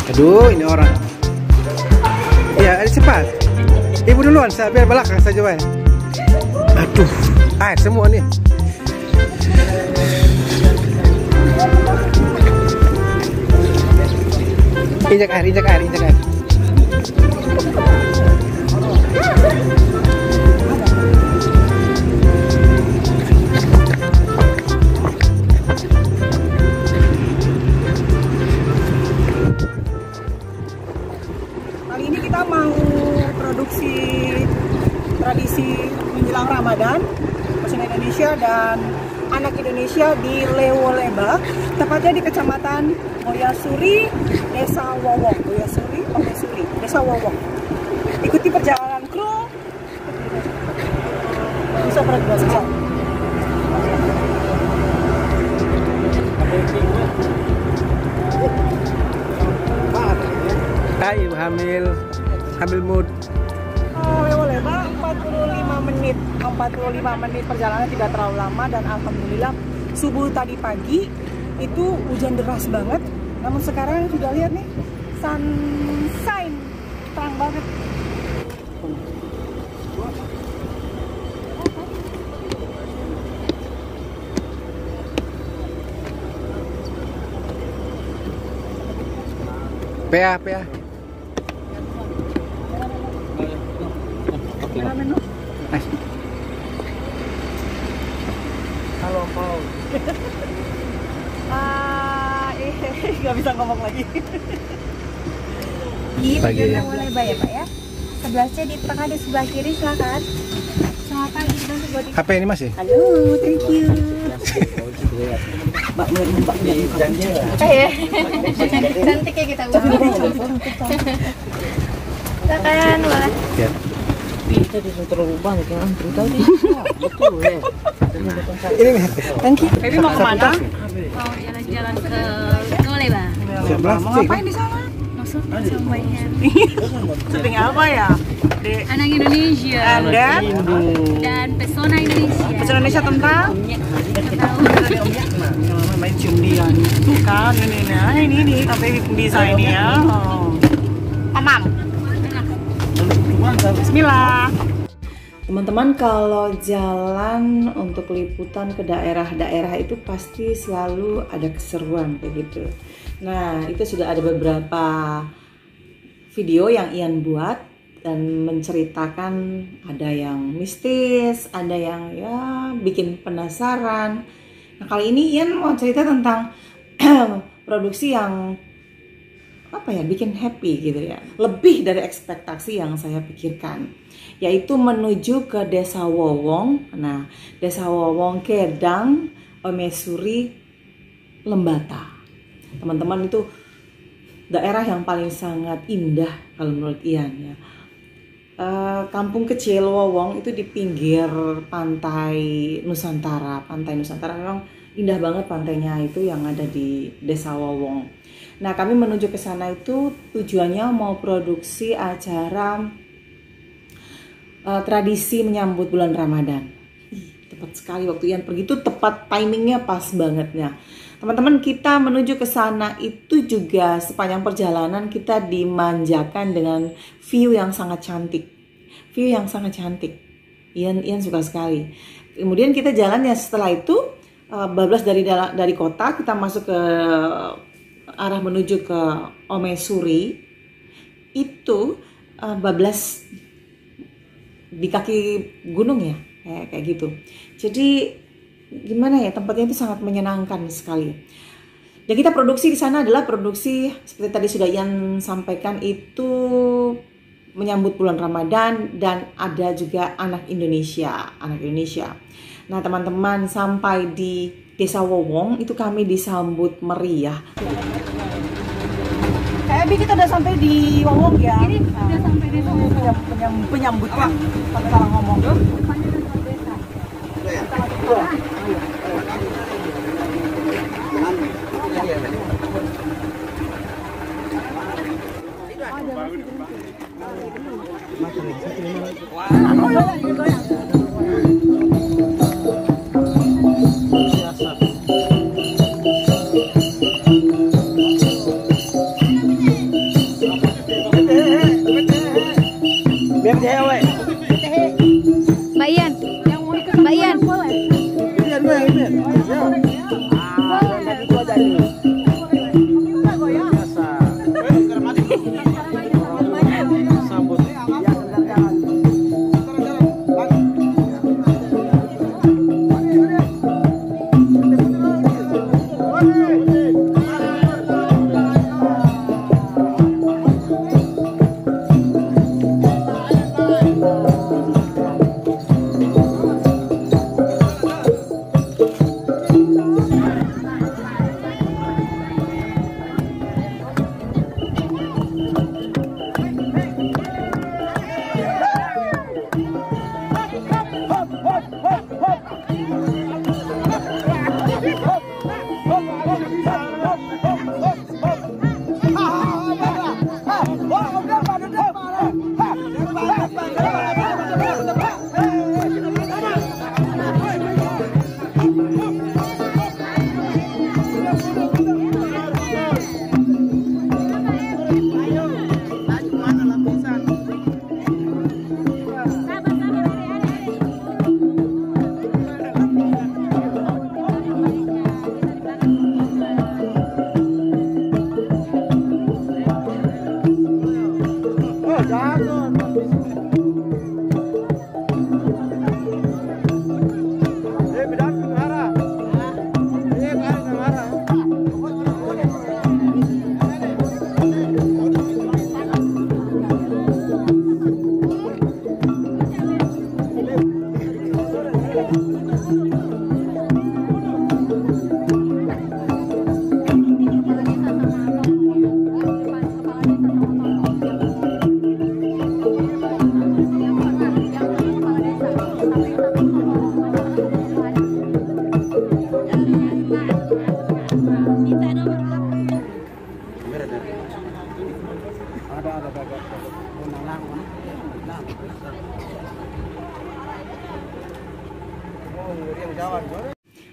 Aduh, ini orang. Ya, cepat. Ibu duluan, saya biar belakang saja, Pak. Aduh, air semua nih. Injak air, injak air, injak air. Kali ini kita mau produksi tradisi menjelang Ramadan, masyarakat Indonesia dan anak Indonesia di Lewoleba, tepatnya di Kecamatan Moyasuri, Desa Wowong. Moyasuri, Desa Wowong. Ikuti perjalanan kru. Bisa bergerak. Ayo hamil mood. Lewoleba 45 menit perjalanan tidak terlalu lama, dan alhamdulillah subuh tadi pagi itu hujan deras banget, namun sekarang sudah lihat nih sunshine terang banget. PA. Halo Paul. Nggak bisa ngomong lagi. Ini Pagi ya. Lewoleba ya Pak ya. Sebelah C di tengah, di sebelah kiri, silakan. Selamat pagi, nanti buat di... HP ini masih? Halo, thank you. Cantik ya kita. Silakan, boleh. Ya. Kita bisa terlalu banyak yang antri tadi. Betul ya. Ini nih HP. Thank you. Baby mau kemana? Mau jalan-jalan ke Lewoleba. Mau ngapain di sana? Masuk sama Bayhan. Syuting apa ya? Di Anak Indonesia dan pesona Indonesia. Pesona Indonesia tentang main cium dia nih. Tuh kan ini tapi bisa ini ya. Amam. Bismillah. Teman-teman, kalau jalan untuk liputan ke daerah-daerah itu pasti selalu ada keseruan kayak gitu. Nah, itu sudah ada beberapa video yang Ian buat dan menceritakan, ada yang mistis, ada yang ya bikin penasaran. Nah, kali ini Ian mau cerita tentang produksi yang apa ya, bikin happy gitu ya, lebih dari ekspektasi yang saya pikirkan, yaitu menuju ke Desa Wowong. Nah, Desa Wowong, Kedang, Omesuri, Lembata. Teman-teman, itu daerah yang paling sangat indah kalau menurut Ian ya. Kampung kecil Wowong itu di pinggir pantai Nusantara. Pantai Nusantara memang indah banget pantainya itu yang ada di Desa Wowong. Nah, kami menuju ke sana itu tujuannya mau produksi acara tradisi menyambut bulan Ramadan. Tepat sekali waktu Ian pergi itu, tepat timingnya pas banget ya. Teman-teman, kita menuju ke sana itu juga sepanjang perjalanan kita dimanjakan dengan view yang sangat cantik. View yang sangat cantik. Ian suka sekali. Kemudian kita jalan ya, setelah itu bablas dari kota, kita masuk ke arah menuju ke Omesuri. Itu bablas di kaki gunung ya, kayak gitu. Jadi gimana ya, tempatnya itu sangat menyenangkan sekali. Dan kita produksi di sana adalah produksi seperti tadi sudah Ian sampaikan, itu menyambut bulan Ramadan dan ada juga anak Indonesia. Nah, teman-teman, sampai di Desa Wowong itu kami disambut meriah. Kayak kita udah sampai di Wowong ya. Ini udah sampai di Penyambut Pak. Salah ngomong. Mbak Ian. Mbak Ian.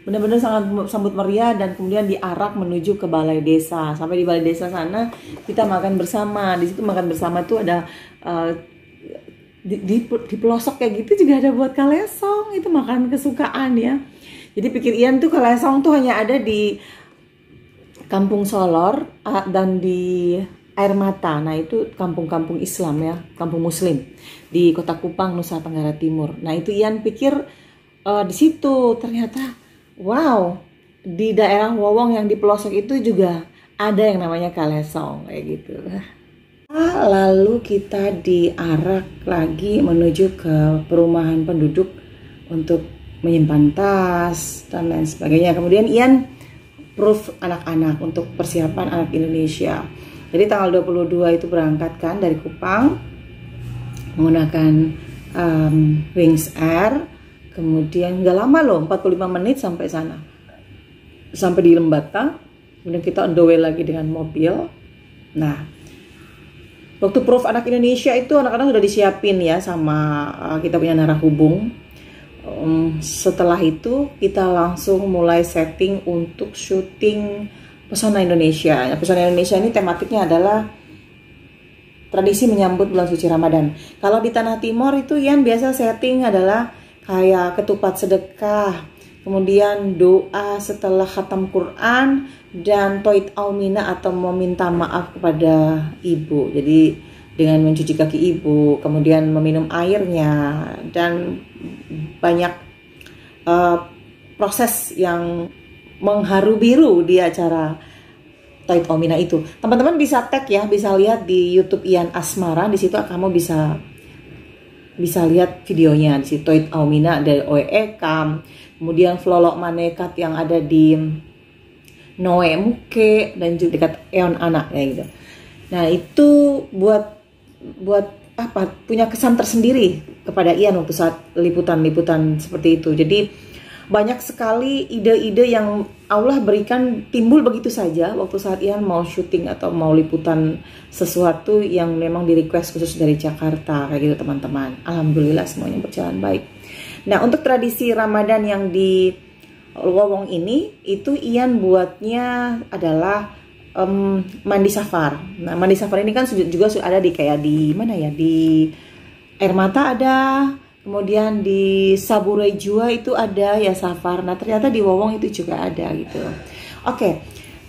Benar-benar sangat sambut meriah, dan kemudian diarak menuju ke balai desa. Sampai di balai desa sana kita makan bersama. Di situ makan bersama tuh ada di pelosok kayak gitu juga ada buat kalesong. Itu makan kesukaan ya. Jadi pikir Ian tuh kalesong tuh hanya ada di Kampung Solor dan di Air Mata. Nah itu kampung-kampung Islam ya, kampung Muslim di Kota Kupang, Nusa Tenggara Timur. Nah itu Ian pikir di situ, ternyata wow, di daerah Wowong yang di pelosok itu juga ada yang namanya kalesong kayak gitu. Lalu kita diarak lagi menuju ke perumahan penduduk untuk menyimpan tas dan lain sebagainya. Kemudian Ian proof anak-anak untuk persiapan anak Indonesia. Jadi tanggal 22 itu berangkat kan dari Kupang menggunakan Wings Air. Kemudian nggak lama loh, 45 menit sampai sana. Sampai di Lembata. Kemudian kita on the way lagi dengan mobil. Nah, waktu proof anak Indonesia itu anak-anak sudah disiapin ya sama kita punya narahubung. Setelah itu kita langsung mulai setting untuk syuting Pesona Indonesia. Pesona Indonesia ini tematiknya adalah tradisi menyambut bulan suci Ramadan. Kalau di Tanah Timur itu yang biasa setting adalah kayak ketupat sedekah, kemudian doa setelah khatam Quran, dan toit aumina atau meminta maaf kepada ibu. Jadi dengan mencuci kaki ibu, kemudian meminum airnya, dan banyak proses yang mengharu biru di acara toit aumina itu. Teman-teman bisa tag ya, bisa lihat di YouTube Ian Asmara. Di situ kamu bisa lihat videonya. Di situ toit aumina dari OE Kam, kemudian Flolok Manekat yang ada di Noe Muke dan juga dekat Eon Anak ya gitu. Nah itu buat apa, punya kesan tersendiri kepada Ian waktu saat liputan seperti itu. Jadi banyak sekali ide-ide yang Allah berikan timbul begitu saja waktu saat Ian mau syuting atau mau liputan sesuatu yang memang di request khusus dari Jakarta kayak gitu teman-teman. Alhamdulillah semuanya berjalan baik. Nah untuk tradisi Ramadan yang di Wowong ini itu Ian buatnya adalah mandi safar. Nah mandi safar ini kan juga sudah ada di kayak di mana ya, di Air Mata ada, kemudian di Saburai Jua itu ada ya safar. Nah ternyata di Wowong itu juga ada gitu. Oke,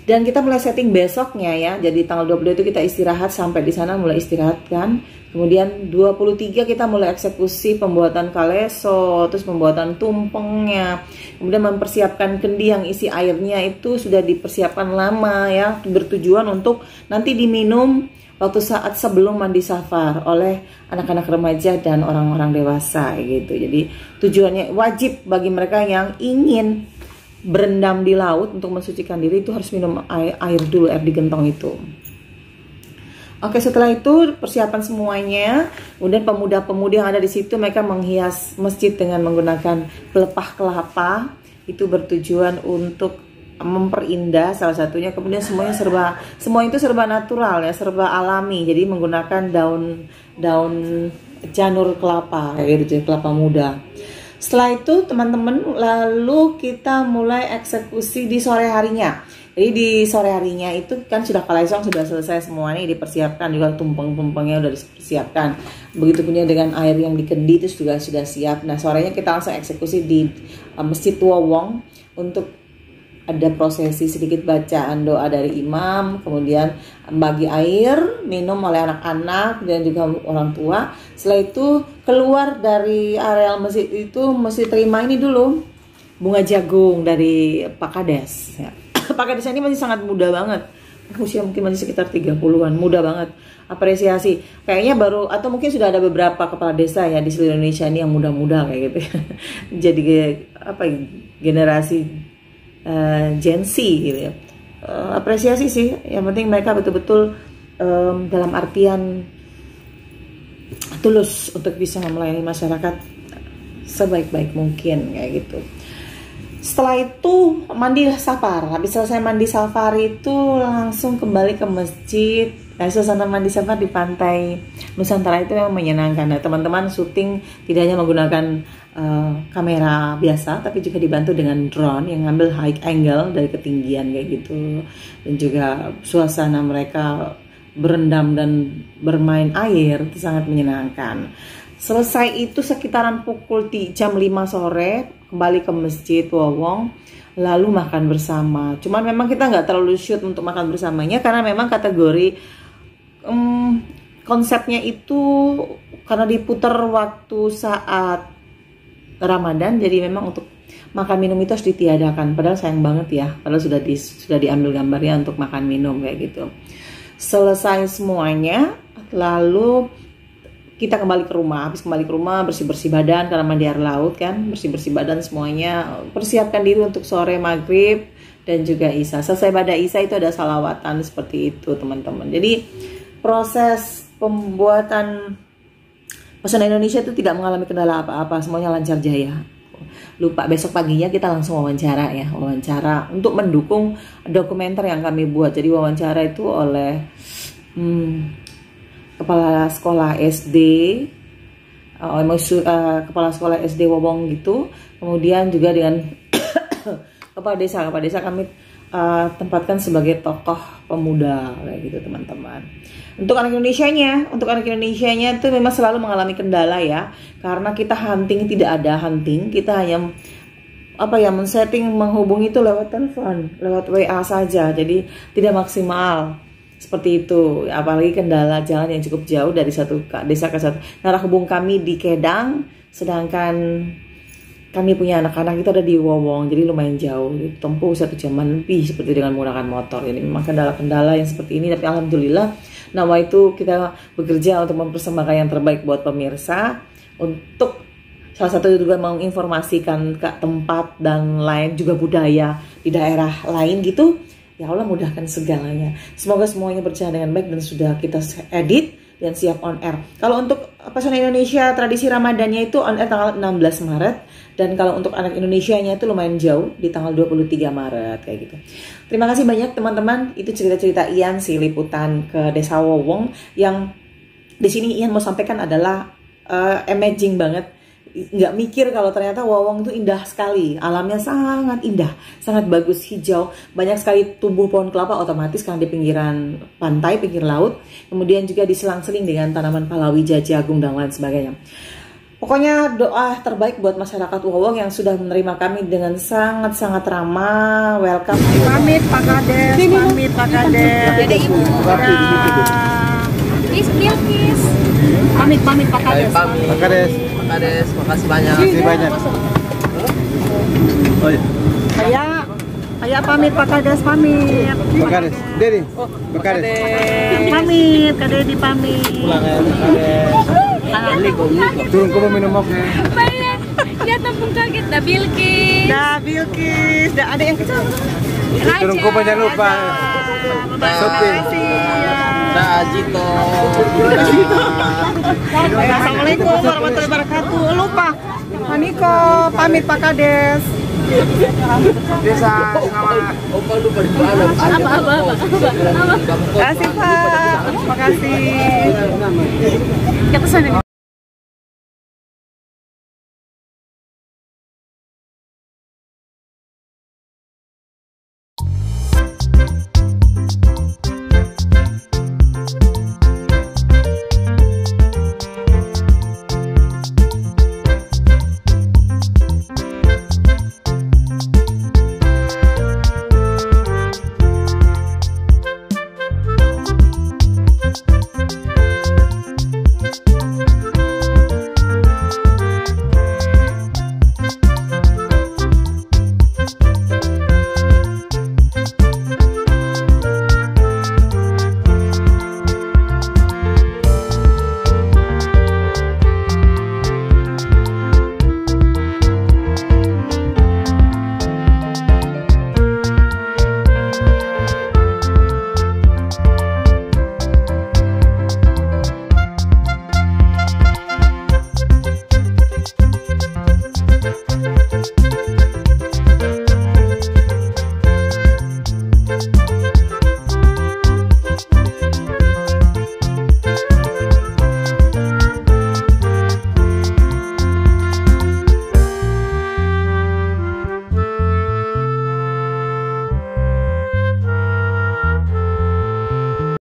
dan kita mulai setting besoknya ya. Jadi tanggal 22 itu kita istirahat, sampai di sana mulai istirahat kan. Kemudian 23 kita mulai eksekusi pembuatan kaleso, terus pembuatan tumpengnya. Kemudian mempersiapkan kendi yang isi airnya itu sudah dipersiapkan lama ya, bertujuan untuk nanti diminum waktu saat sebelum mandi safar oleh anak-anak remaja dan orang-orang dewasa gitu. Jadi tujuannya wajib bagi mereka yang ingin berendam di laut untuk mensucikan diri itu harus minum air dulu, air di gentong itu. Oke, setelah itu persiapan semuanya, kemudian pemuda-pemudi yang ada di situ mereka menghias masjid dengan menggunakan pelepah kelapa. Itu bertujuan untuk memperindah salah satunya. Kemudian semua itu serba natural ya, serba alami. Jadi menggunakan daun janur kelapa kayak gitu, kelapa muda. Setelah itu teman-teman lalu kita mulai eksekusi di sore harinya. Jadi di sore harinya itu kan sudah kalaisong sudah selesai semuanya, dipersiapkan juga tumpeng-tumpengnya udah dipersiapkan. Begitu punya dengan air yang dikendi itu juga sudah siap. Nah sorenya kita langsung eksekusi di Masjid Wowong untuk ada prosesi sedikit bacaan doa dari imam, kemudian bagi air minum oleh anak-anak dan juga orang tua. Setelah itu keluar dari areal masjid itu mesti terima ini dulu, bunga jagung dari Pak Kades ya. Pak Kades ini masih sangat muda banget, usia mungkin masih sekitar 30-an, muda banget. Apresiasi, kayaknya baru atau mungkin sudah ada beberapa kepala desa ya di seluruh Indonesia ini yang muda-muda kayak gitu. Jadi apa ya, generasi Gen Z gitu ya. Apresiasi sih, yang penting mereka betul-betul dalam artian tulus untuk bisa melayani masyarakat sebaik-baik mungkin kayak gitu. Setelah itu mandi safar. Habis selesai mandi safar itu langsung kembali ke masjid. Nah, suasana mandi safar di pantai Nusantara itu memang menyenangkan. Nah, teman-teman syuting tidak hanya menggunakan kamera biasa, tapi juga dibantu dengan drone yang ngambil high angle dari ketinggian kayak gitu. Dan juga suasana mereka berendam dan bermain air itu sangat menyenangkan. Selesai itu sekitaran pukul jam 5 sore kembali ke Masjid Wowong, lalu makan bersama. Cuman memang kita nggak terlalu shoot untuk makan bersamanya karena memang kategori konsepnya itu karena diputar waktu saat Ramadan, jadi memang untuk makan minum itu harus ditiadakan. Padahal sayang banget ya, padahal sudah diambil gambarnya untuk makan minum kayak gitu. Selesai semuanya, lalu kita kembali ke rumah. Habis kembali ke rumah bersih-bersih badan karena mandi air laut kan, bersih-bersih badan semuanya, persiapkan diri untuk sore maghrib dan juga isya. Selesai pada isya itu ada salawatan seperti itu teman-teman. Jadi proses pembuatan Pesona Indonesia itu tidak mengalami kendala apa-apa, semuanya lancar jaya. Lupa besok paginya kita langsung wawancara ya, wawancara untuk mendukung dokumenter yang kami buat. Jadi wawancara itu oleh kepala sekolah SD, kepala sekolah SD Wowong gitu, kemudian juga dengan kepala desa kami tempatkan sebagai tokoh pemuda kayak gitu teman-teman. Untuk anak Indonesianya itu memang selalu mengalami kendala ya, karena kita hunting tidak ada hunting, kita hanya men-setting menghubungi itu lewat telepon, lewat WA saja, jadi tidak maksimal. Seperti itu, apalagi kendala jalan yang cukup jauh dari satu desa ke satu. Narah hubung kami di Kedang, sedangkan kami punya anak-anak itu ada di Wowong, jadi lumayan jauh, tempuh 1 jam lebih seperti dengan menggunakan motor. Jadi memang kendala-kendala yang seperti ini, tapi alhamdulillah Nawa itu kita bekerja untuk mempersembahkan yang terbaik buat pemirsa, untuk salah satu juga menginformasikan ke tempat dan lain juga budaya di daerah lain gitu. Ya Allah mudahkan segalanya. Semoga semuanya berjalan dengan baik dan sudah kita edit dan siap on air. Kalau untuk Pesona Indonesia tradisi Ramadannya itu on air tanggal 16 Maret. Dan kalau untuk anak Indonesianya itu lumayan jauh di tanggal 23 Maret kayak gitu. Terima kasih banyak teman-teman. Itu cerita-cerita Ian si liputan ke Desa Wowong. Yang di sini Ian mau sampaikan adalah amazing banget. nggak mikir kalau ternyata Wawang itu indah sekali, alamnya sangat indah, sangat bagus, hijau, banyak sekali tumbuh pohon kelapa otomatis karena di pinggiran pantai, pinggir laut, kemudian juga diselang-seling dengan tanaman palawija, jagung dan lain sebagainya. Pokoknya doa terbaik buat masyarakat Wawang yang sudah menerima kami dengan sangat-sangat ramah. Welcome. Pamit Pak Kades, pamit Pak Kades. Ada Ibu. Kiss, kiss. Pamit Pak Kades. Pak Kades. Pak Kades, makasih banyak. Makasih banyak. Oh iya. Saya pamit Pak Kades, pamit. Pak Kades. Dedi. Pak Kades. Pamit, Kak Dedi pamit. Pulang ya, Pak Kades. Turun ke minum oke. Banyak. Lihat tampung kaget, dah Bilkis. Dah ada yang kecil. Turun ke jangan lupa. Shopping. Dah Jito. Assalamualaikum warahmatullahi wabarakatuh. Lupa. Paniko, pamit Pak Kades. Desa Opa lupa di mana? Apa? Terima kasih Pak. Terima kasih. Kita sana.